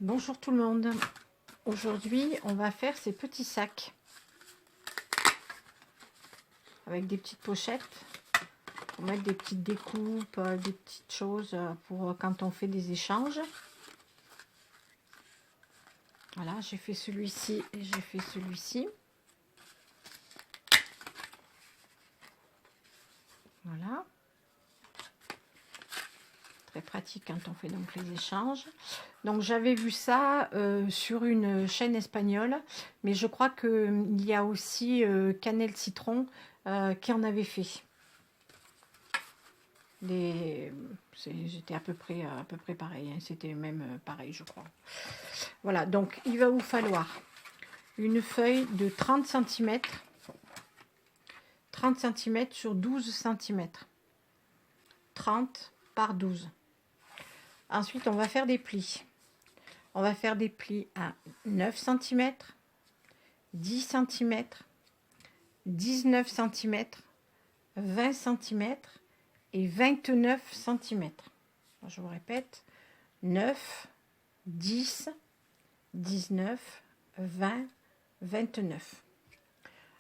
Bonjour tout le monde. Aujourd'hui, on va faire ces petits sacs avec des petites pochettes pour mettre des petites découpes, des petites choses pour quand on fait des échanges. Voilà, j'ai fait celui-ci et j'ai fait celui-ci. Voilà. Très pratique quand on fait donc les échanges. Donc j'avais vu ça sur une chaîne espagnole, mais je crois qu'il y a aussi Cannelle Citron qui en avait fait. J'étais à peu près pareil, hein. C'était même pareil je crois. Voilà, donc il va vous falloir une feuille de 30 cm, 30 cm sur 12 cm, 30 par 12. Ensuite, on va faire des plis. On va faire des plis à 9 cm, 10 cm, 19 cm, 20 cm et 29 cm. Je vous répète, 9, 10, 19, 20, 29.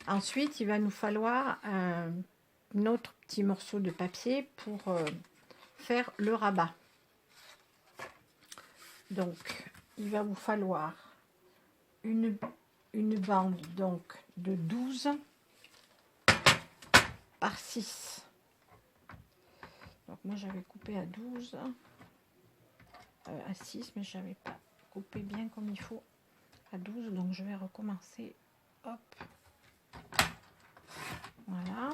Ensuite, il va nous falloir un autre petit morceau de papier pour faire le rabat. Donc, il va vous falloir une bande donc de 12 par 6. Donc, moi, j'avais coupé à 12, à 6, mais je n'avais pas coupé bien comme il faut à 12. Donc, je vais recommencer. Hop. Voilà.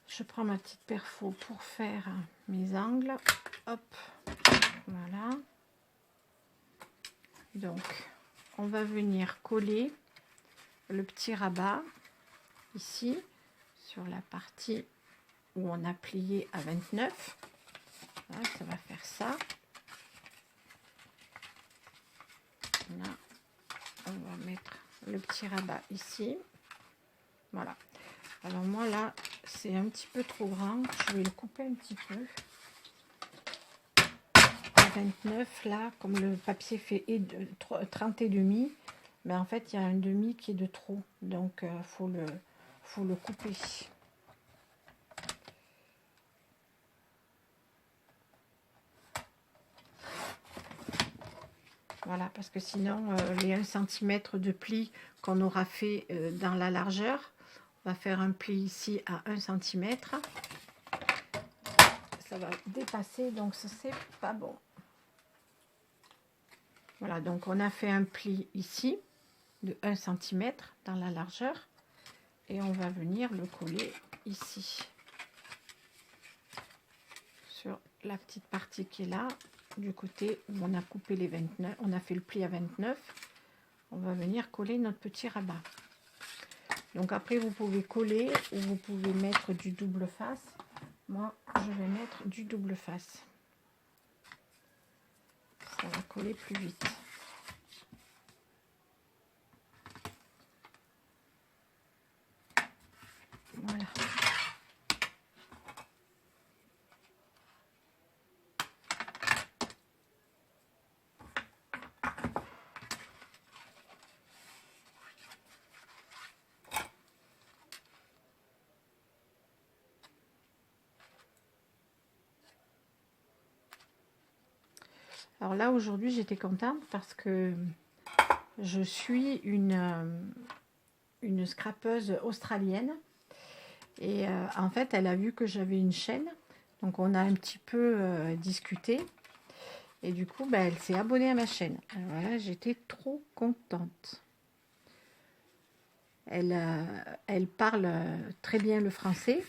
Je prends ma petite perfo pour faire mes angles. Hop. Voilà. Donc, on va venir coller le petit rabat ici sur la partie où on a plié à 29. Voilà, ça va faire ça. Là, on va mettre le petit rabat ici. Voilà. Alors moi là, c'est un petit peu trop grand. Je vais le couper un petit peu. À 29 là, comme le papier fait 30 et demi, mais en fait il y a un demi qui est de trop. Donc faut le couper. Voilà, parce que sinon, les 1 cm de pli qu'on aura fait dans la largeur, on va faire un pli ici à 1 cm. Ça va dépasser, donc ça, c'est pas bon. Voilà, donc on a fait un pli ici de 1 cm dans la largeur. Et on va venir le coller ici. Sur la petite partie qui est là. Du côté où on a coupé les 29, on a fait le pli à 29, on va venir coller notre petit rabat. Donc après vous pouvez coller ou vous pouvez mettre du double face. Moi je vais mettre du double face. Ça va coller plus vite. Voilà. Alors là, aujourd'hui, j'étais contente parce que je suis une scrapeuse australienne. Et en fait, elle a vu que j'avais une chaîne. Donc, on a un petit peu discuté. Et du coup, bah, elle s'est abonnée à ma chaîne. Alors voilà, j'étais trop contente. Elle parle très bien le français.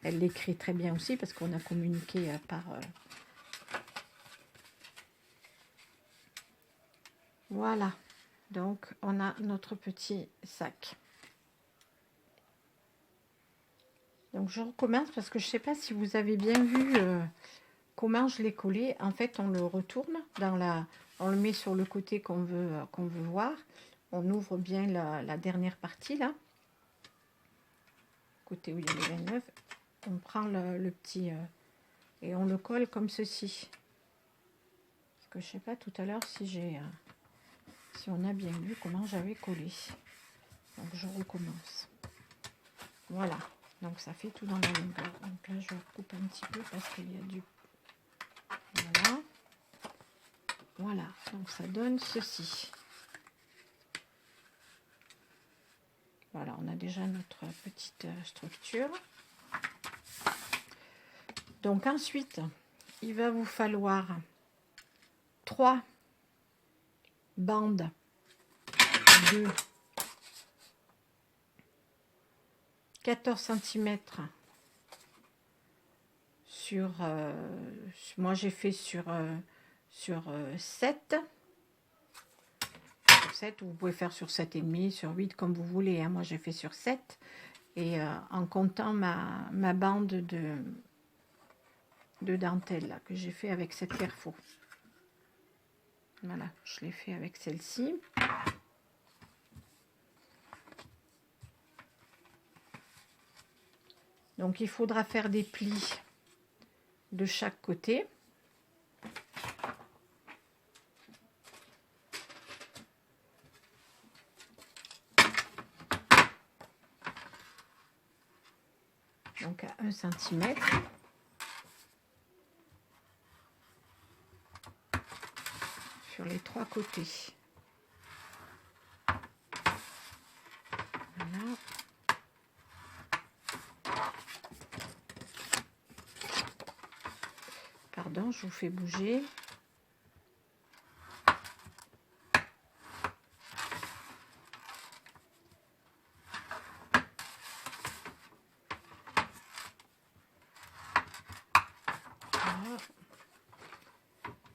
Elle l'écrit très bien aussi parce qu'on a communiqué par... Voilà, donc on a notre petit sac. Donc je recommence parce que je ne sais pas si vous avez bien vu comment je l'ai collé. En fait, on le retourne, on le met sur le côté qu'on veut voir. On ouvre bien la dernière partie là, côté où il y a les 29. on prend le petit et on le colle comme ceci. Parce que je sais pas tout à l'heure si si on a bien vu comment j'avais collé. Donc je recommence. Voilà, donc ça fait tout dans la longueur. Donc là je recoupe un petit peu parce qu'il y a du... Voilà. Voilà, donc ça donne ceci. Voilà, on a déjà notre petite structure. Donc ensuite, il va vous falloir 3 bandes de 14 cm sur... moi j'ai fait sur 7. 7, vous pouvez faire sur 7,5, sur 8, comme vous voulez. Hein. Moi, j'ai fait sur 7. Et en comptant ma bande de dentelle là, que j'ai fait avec cette Carrefour. Voilà, je l'ai fait avec celle-ci. Donc, il faudra faire des plis de chaque côté. Donc à 1 cm. Sur les 3 côtés. Voilà. Pardon, je vous fais bouger.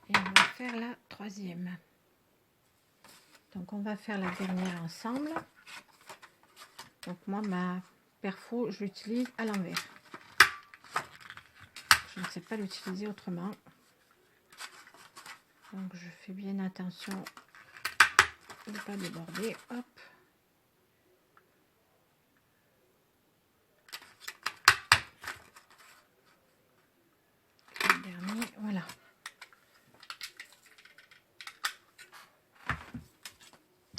Et on va faire la 3e. Donc on va faire la dernière ensemble. Donc moi ma perfo je l'utilise à l'envers. Je ne sais pas l'utiliser autrement. Donc je fais bien attention de ne pas déborder. Hop. Le dernier, voilà.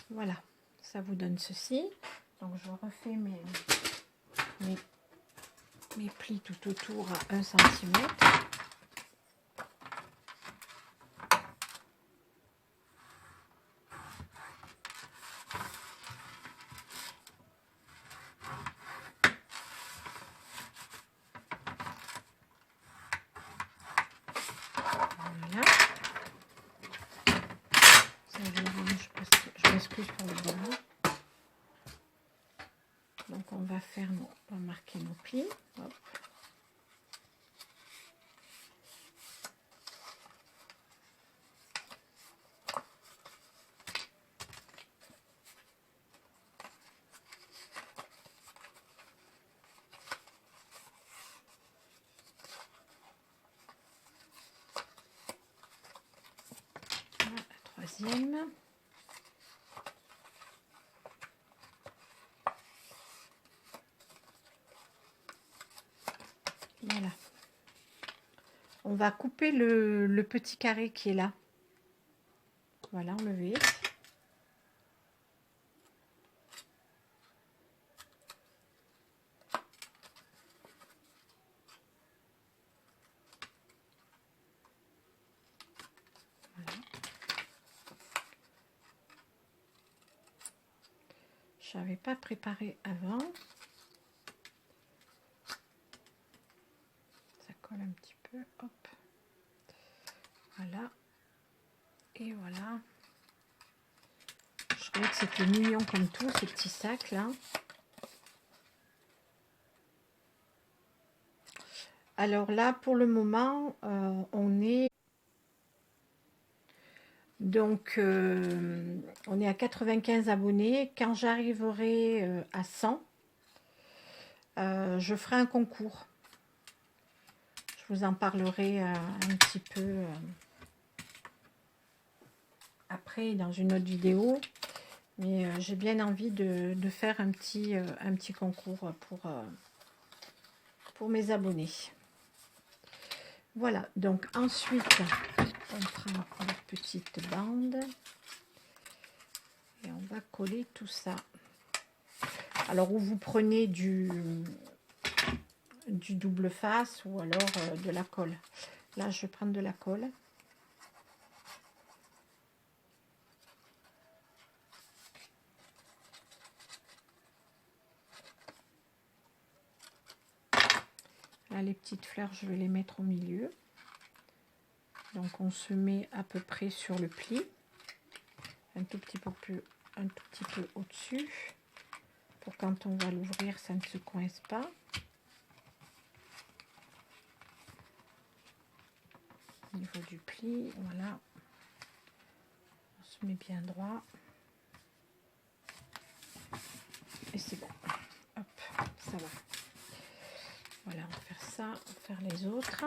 Voilà, ça vous donne ceci. Donc je refais mes plis tout autour à 1 cm. Voilà. Ça, je m'excuse pour le bordel. Donc on va faire on va marquer nos plis. Hop. Voilà, la 3e. Voilà. On va couper le petit carré qui est là. Voilà, enlever. Voilà. Je n'avais pas préparé avant. Ça colle un petit peu. Hop. Voilà. Et voilà. Je trouvais que c'était mignon comme tout, ces petits sacs là. Alors là, pour le moment, on est... Donc, on est à 95 abonnés. Quand j'arriverai à 100, je ferai un concours. Je vous en parlerai un petit peu après dans une autre vidéo. Mais j'ai bien envie de faire un petit concours pour mes abonnés. Voilà, donc ensuite, on prend une petite bande et on va coller tout ça. Alors, où vous prenez du double face ou alors de la colle. Là, je vais prendre de la colle. Là, les petites fleurs, je vais les mettre au milieu. Donc, on se met à peu près sur le pli. Un tout petit peu au-dessus. Pour quand on va l'ouvrir, ça ne se coince pas. Au niveau du pli, voilà. On se met bien droit. Et c'est bon. Hop, ça va. Voilà, on va faire ça, on va faire les autres.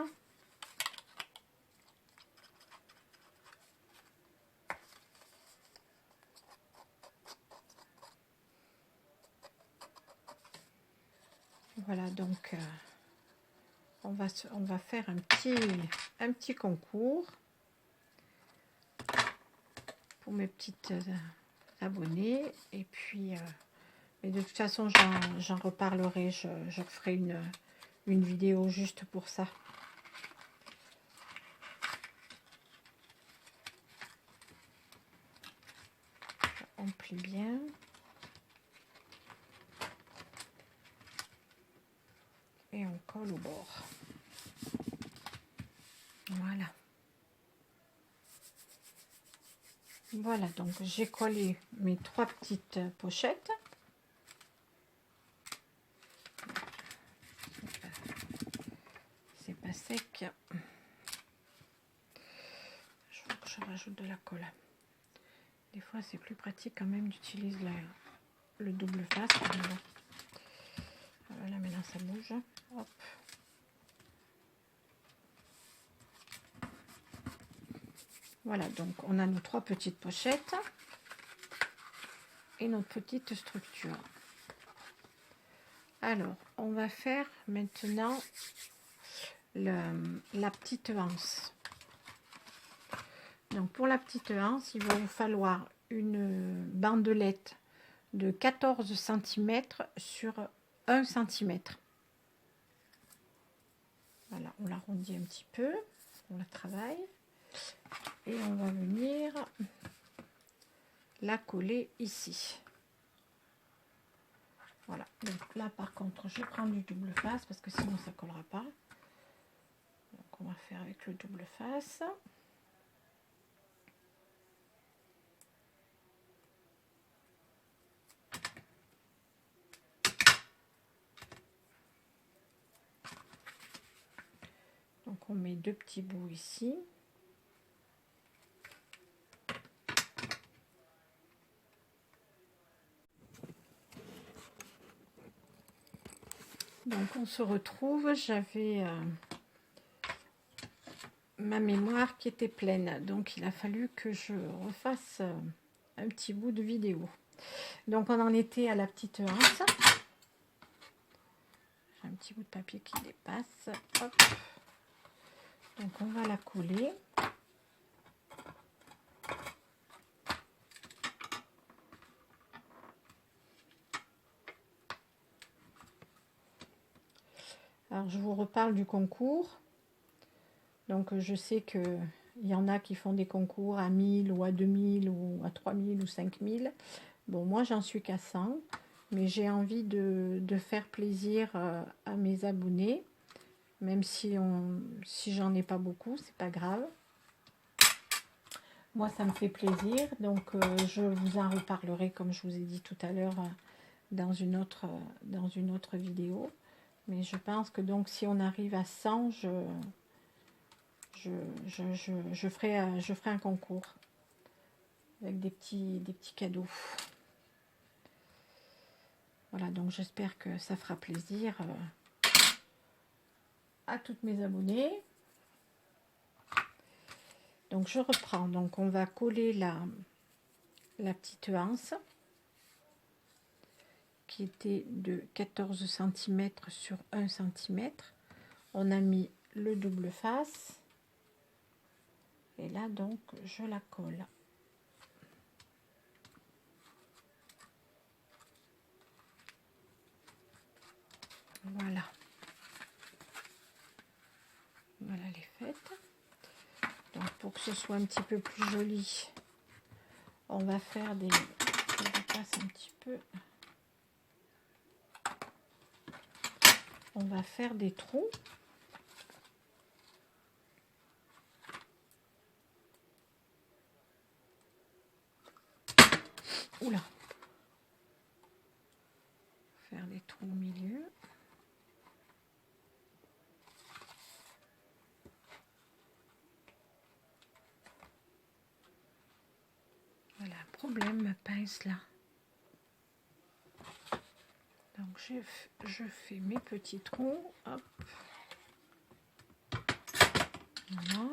Voilà, donc on va faire un petit concours pour mes petites abonnées. Et puis, mais de toute façon, j'en reparlerai. Je ferai une vidéo juste pour ça. On plie bien. Et on colle au bord. Voilà. Voilà, donc j'ai collé mes 3 petites pochettes. C'est pas sec. Je veux que je rajoute de la colle. Des fois, c'est plus pratique quand même d'utiliser le double face. Voilà, maintenant ça bouge. Hop. Voilà, donc on a nos 3 petites pochettes et notre petite structure. Alors, on va faire maintenant la petite anse. Donc pour la petite anse, il va vous falloir une bandelette de 14 cm sur 1 cm. Voilà, on l'arrondit un petit peu, on la travaille et on va venir la coller ici. Voilà, donc là par contre je prends du double face parce que sinon ça collera pas. Donc on va faire avec le double face. Donc on met 2 petits bouts ici. Donc on se retrouve, j'avais ma mémoire qui était pleine, donc il a fallu que je refasse un petit bout de vidéo. Donc on en était à la petite anse. J'ai un petit bout de papier qui dépasse. Hop. Donc on va la coller. Alors je vous reparle du concours. Donc je sais que il y en a qui font des concours à 1000 ou à 2000 ou à 3000 ou 5000. Bon, moi j'en suis qu'à 100, mais j'ai envie de faire plaisir à mes abonnés, même si j'en ai pas beaucoup, c'est pas grave. Moi ça me fait plaisir, donc je vous en reparlerai comme je vous ai dit tout à l'heure dans une autre vidéo. Mais je pense que donc si on arrive à 100, je ferai un concours avec des petits cadeaux. Voilà, donc j'espère que ça fera plaisir à toutes mes abonnées. Donc je reprends, donc on va coller la petite anse qui était de 14 cm sur 1 cm. On a mis le double face. Et là, donc, je la colle. Voilà. Voilà les fêtes. Donc, pour que ce soit un petit peu plus joli, on va faire des... Je dépasse un petit peu. On va faire des trous. Oula. Faire des trous au milieu. Voilà, problème ma pince là. Donc je fais mes petits trous. Hop. Voilà.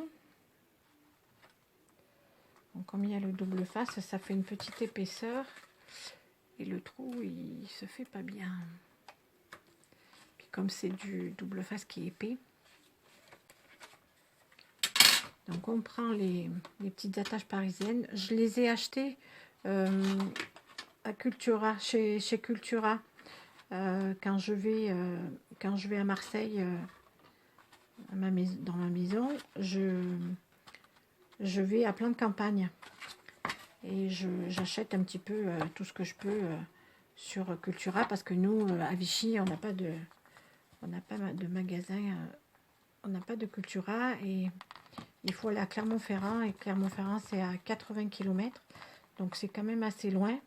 Donc comme il y a le double face, ça fait une petite épaisseur. Et le trou, il se fait pas bien. Puis comme c'est du double face qui est épais. Donc on prend les petites attaches parisiennes. Je les ai achetées à Cultura, chez Cultura. Quand je vais à Marseille, dans ma maison, je vais à plein de campagnes. Et j'achète un petit peu tout ce que je peux sur Cultura. Parce que nous, à Vichy, on n'a pas de magasin. On n'a pas de Cultura. Et il faut aller à Clermont-Ferrand. Et Clermont-Ferrand, c'est à 80 km. Donc c'est quand même assez loin.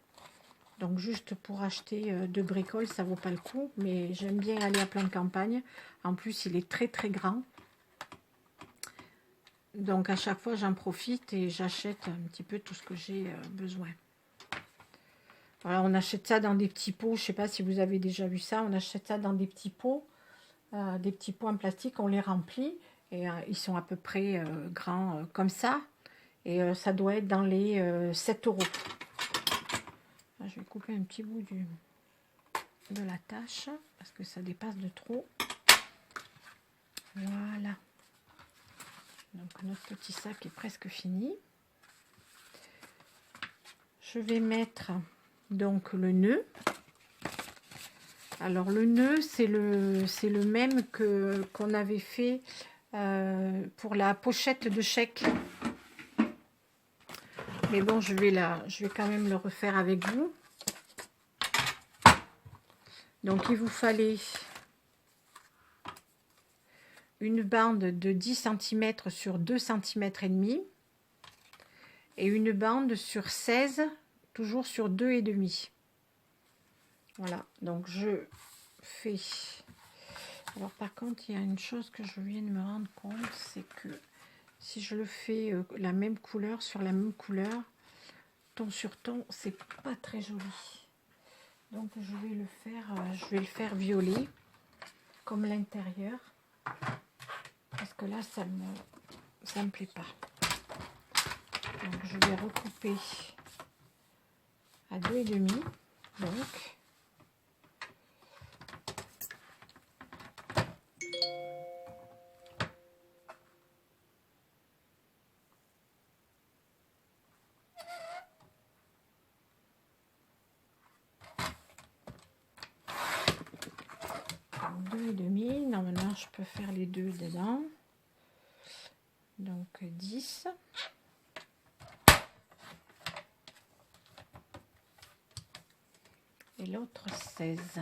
Donc juste pour acheter de bricoles, ça vaut pas le coup. Mais j'aime bien aller à plein de campagnes. En plus, il est très très grand. Donc à chaque fois, j'en profite et j'achète un petit peu tout ce que j'ai besoin. Voilà, on achète ça dans des petits pots. Je sais pas si vous avez déjà vu ça. On achète ça dans des petits pots en plastique. On les remplit et ils sont à peu près grands comme ça. Et ça doit être dans les 7 €. Là, je vais couper un petit bout de la tâche parce que ça dépasse de trop. Voilà. Donc notre petit sac est presque fini. Je vais mettre donc le nœud. Alors le nœud, c'est le même qu'on avait fait pour la pochette de chèque. Mais bon, je vais quand même le refaire avec vous. Donc il vous fallait une bande de 10 cm sur 2 cm et demi et une bande sur 16, toujours sur 2,5. Voilà, donc je fais... Alors par contre, il y a une chose que je viens de me rendre compte, c'est que si je le fais la même couleur sur la même couleur, ton sur ton, c'est pas très joli. Donc je vais le faire violet, comme l'intérieur. Parce que là, ça me plaît pas. Donc je vais recouper à 2,5. Donc normalement je peux faire les deux dedans. Donc 10. Et l'autre 16.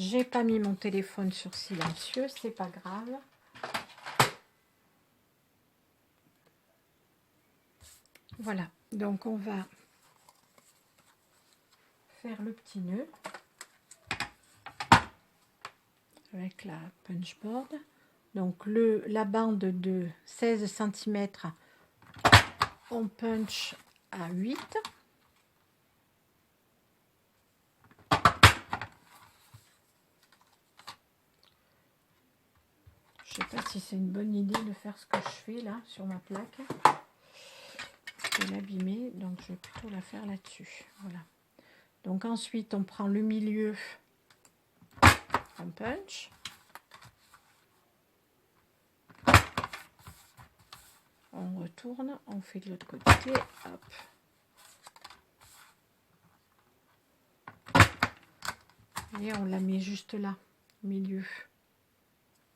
J'ai pas mis mon téléphone sur silencieux, c'est pas grave. Voilà, donc on va faire le petit nœud avec la punch board. Donc la bande de 16 cm, on punch à 8. Je sais pas si c'est une bonne idée de faire ce que je fais là sur ma plaque. Je vais l'abîmer, donc je vais plutôt la faire là-dessus. Voilà. Donc ensuite, on prend le milieu, on punch. On retourne, on fait de l'autre côté, hop. Et on la met juste là, au milieu.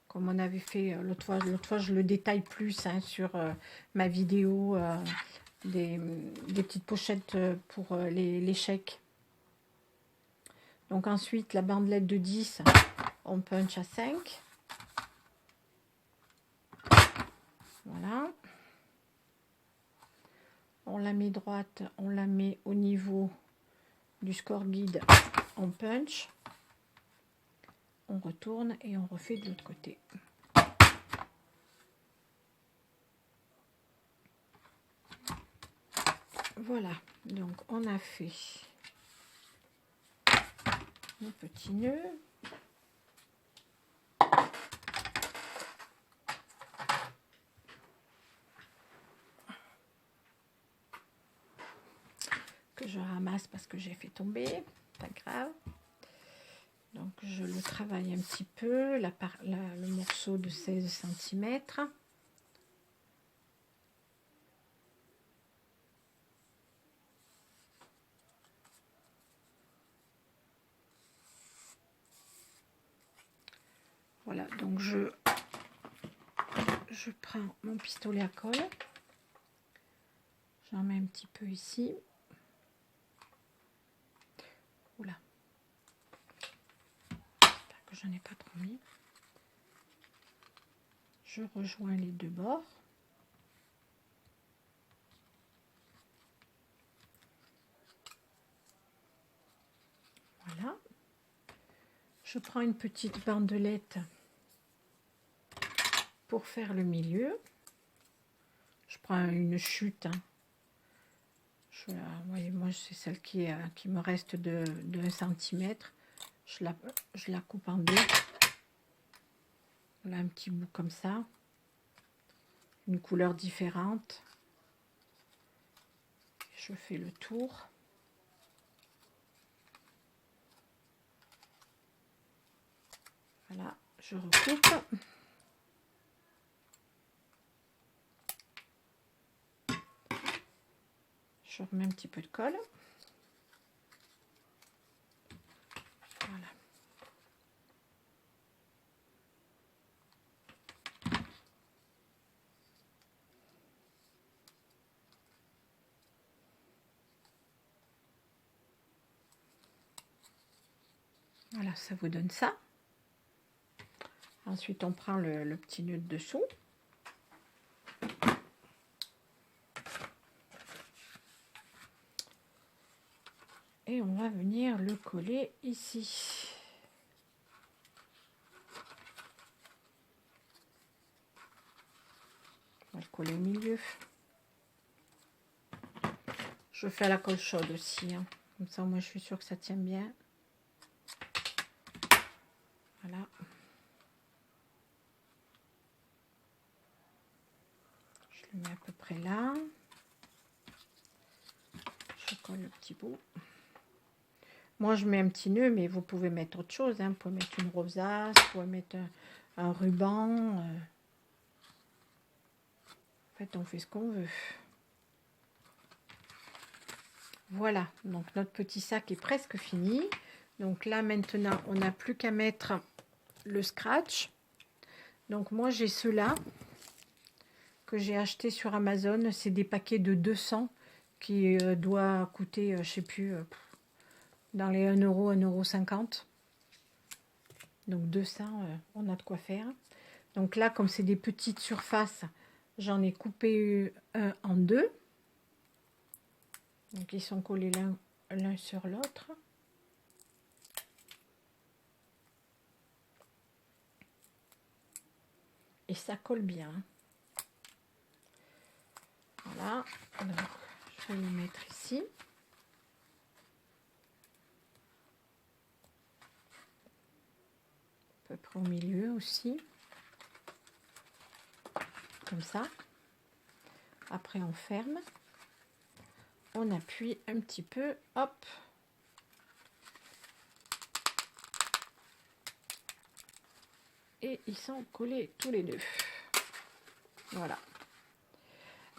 Comme on avait fait l'autre fois. L'autre fois, je le détaille plus hein, sur ma vidéo des petites pochettes pour les chèques. Donc ensuite, la bandelette de 10, on punch à 5. Voilà. On la met droite, on la met au niveau du score guide, on punch. On retourne et on refait de l'autre côté. Voilà, donc on a fait le petit nœud. Que je ramasse parce que j'ai fait tomber, pas grave. Donc je le travaille un petit peu, le morceau de 16 cm. Voilà, donc je prends mon pistolet à colle. J'en mets un petit peu ici. Oula. J'espère que je n'en ai pas trop mis. Je rejoins les deux bords. Voilà. Je prends une petite bandelette pour faire le milieu. Je prends une chute. Hein. Voyez, moi, c'est celle qui me reste de 1 cm. Je la coupe en deux. Voilà un petit bout comme ça. Une couleur différente. Je fais le tour. Voilà, je recoupe. Je remets un petit peu de colle. Voilà. Voilà, ça vous donne ça. Ensuite, on prend le petit nœud de dessous. Et on va venir le coller ici. On va le coller au milieu. Je fais à la colle chaude aussi. Hein. Comme ça, moi, je suis sûre que ça tient bien. Voilà. Je le mets à peu près là. Je colle le petit bout. Moi, je mets un petit nœud, mais vous pouvez mettre autre chose. Hein. Vous pouvez mettre une rosace, vous pouvez mettre un ruban. En fait, on fait ce qu'on veut. Voilà, donc notre petit sac est presque fini. Donc là, maintenant, on n'a plus qu'à mettre le scratch. Donc moi, j'ai ceux-là que j'ai acheté sur Amazon. C'est des paquets de 200 qui doit coûter, je sais plus, dans les 1 euro, 1,50 €. Donc 200, on a de quoi faire. Donc là, comme c'est des petites surfaces, j'en ai coupé un en deux. Donc ils sont collés l'un sur l'autre. Et ça colle bien. Voilà. Donc, Je vais le mettre ici. À peu près au milieu aussi. Comme ça. Après, on ferme. On appuie un petit peu. Hop. Et ils sont collés tous les deux. Voilà.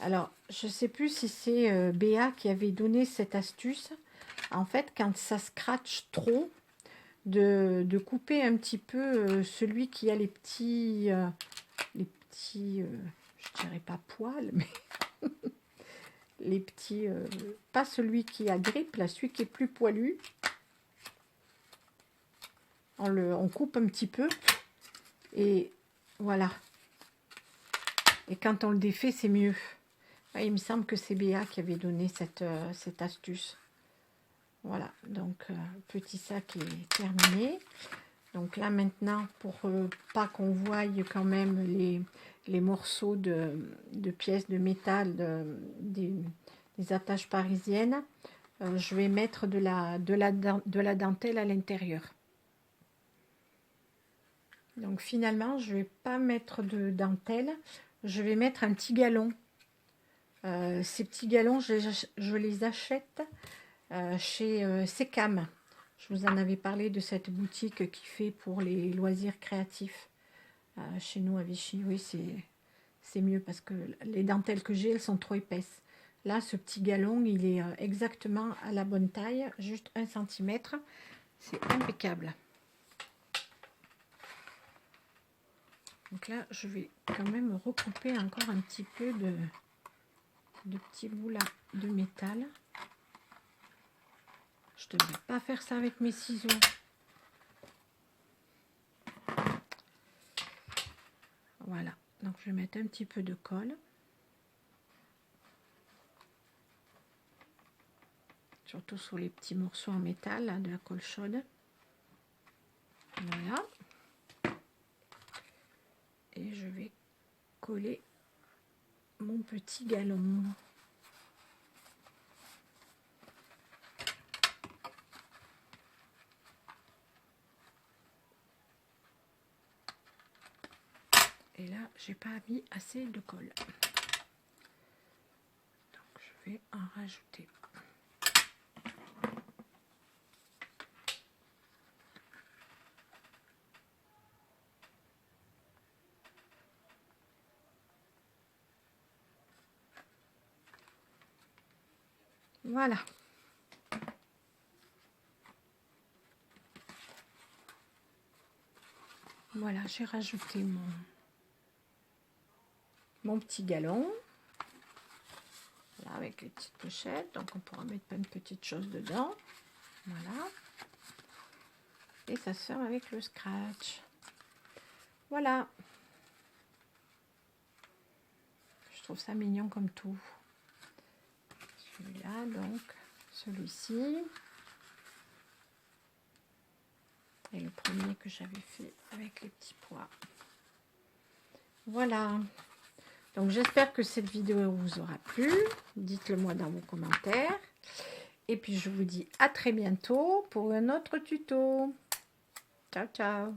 Alors, je ne sais plus si c'est Béa qui avait donné cette astuce. En fait, quand ça scratch trop, de couper un petit peu celui qui a les petits, je dirais pas poils, mais les petits, pas celui qui a grippe, là, celui qui est plus poilu. On coupe un petit peu et voilà. Et quand on le défait, c'est mieux. Ouais, il me semble que c'est Béa qui avait donné cette astuce. Voilà, donc petit sac est terminé. Donc là maintenant, pour pas qu'on voie quand même les morceaux de pièces de métal des attaches parisiennes, je vais mettre de la dentelle à l'intérieur. Donc finalement, je vais pas mettre de dentelle, je vais mettre un petit galon. Ces petits galons, je les achète chez Secam. Je vous en avais parlé de cette boutique qui fait pour les loisirs créatifs. Chez nous à Vichy, oui, c'est mieux parce que les dentelles que j'ai, elles sont trop épaisses. Là, ce petit galon, il est exactement à la bonne taille, juste 1 cm. C'est impeccable. Donc là, je vais quand même recouper encore un petit peu de petits bouts là de métal. Je ne devrais pas faire ça avec mes ciseaux. Voilà, donc je vais mettre un petit peu de colle. Surtout sur les petits morceaux en métal, là, de la colle chaude. Voilà. Et je vais coller mon petit galon. Et là, j'ai pas mis assez de colle. Donc, je vais en rajouter. Voilà. Voilà, j'ai rajouté mon petit galon. Voilà, avec les petites pochettes. Donc, on pourra mettre plein de petites choses dedans. Voilà. Et ça se ferme avec le scratch. Voilà. Je trouve ça mignon comme tout. Celui-là, donc, celui-ci. Et le premier que j'avais fait avec les petits pois. Voilà. Donc, j'espère que cette vidéo vous aura plu. Dites-le moi dans vos commentaires. Et puis, je vous dis à très bientôt pour un autre tuto. Ciao, ciao.